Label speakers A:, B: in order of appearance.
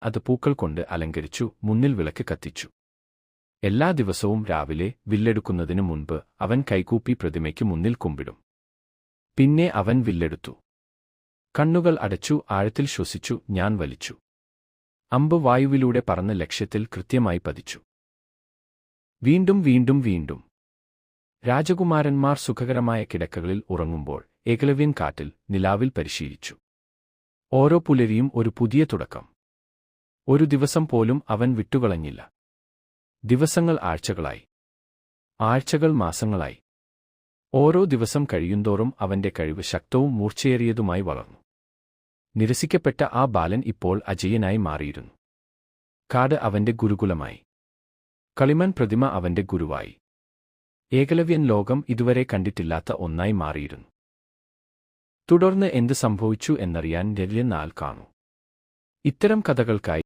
A: അത് പൂക്കൾ കൊണ്ട് അലങ്കരിച്ചു, മുന്നിൽ വിളക്ക് കത്തിച്ചു. എല്ലാ ദിവസവും രാവിലെ വില്ലെടുക്കുന്നതിനു മുൻപ് അവൻ കൈകൂപ്പി പ്രതിമയ്ക്ക് മുന്നിൽ കുമ്പിടും. പിന്നെ അവൻ വില്ലെടുത്തു. കണ്ണുകൾ അടച്ചു, ആഴത്തിൽ ശ്വസിച്ചു, ഞാൻ വലിച്ചു. അമ്പ് വായുവിലൂടെ പറന്ന് ലക്ഷ്യത്തിൽ കൃത്യമായി പതിച്ചു. വീണ്ടും വീണ്ടും വീണ്ടും. രാജകുമാരന്മാർ സുഖകരമായ കിടക്കകളിൽ ഉറങ്ങുമ്പോൾ ഏകലവ്യൻ കാറ്റിൽ നിലാവിൽ പരിശീലിച്ചു. ഓരോ പുലരിയും ഒരു പുതിയ തുടക്കം. ഒരു ദിവസം പോലും അവൻ വിട്ടുകളഞ്ഞില്ല. ദിവസങ്ങൾ ആഴ്ചകളായി. ആഴ്ചകൾ മാസങ്ങളായി. ഓരോ ദിവസം കഴിയുന്തോറും അവന്റെ കഴിവ് ശക്തവും മൂർച്ചയേറിയതുമായി വളർന്നു. നിരസിക്കപ്പെട്ട ആ ബാലൻ ഇപ്പോൾ അജയ്യനായി മാറിയിരുന്നു. കാട് അവന്റെ ഗുരുകുലമായി. കളിമൺ പ്രതിമ അവന്റെ ഗുരുവായി. ഏകലവ്യൻ ലോകം ഇതുവരെ കണ്ടിട്ടില്ലാത്ത ഒന്നായി മാറിയിരുന്നു. തുടർന്ന് എന്ത് സംഭവിച്ചു എന്നറിയാൻ 4 കാണൂ. ഇത്തരം കഥകൾക്കായി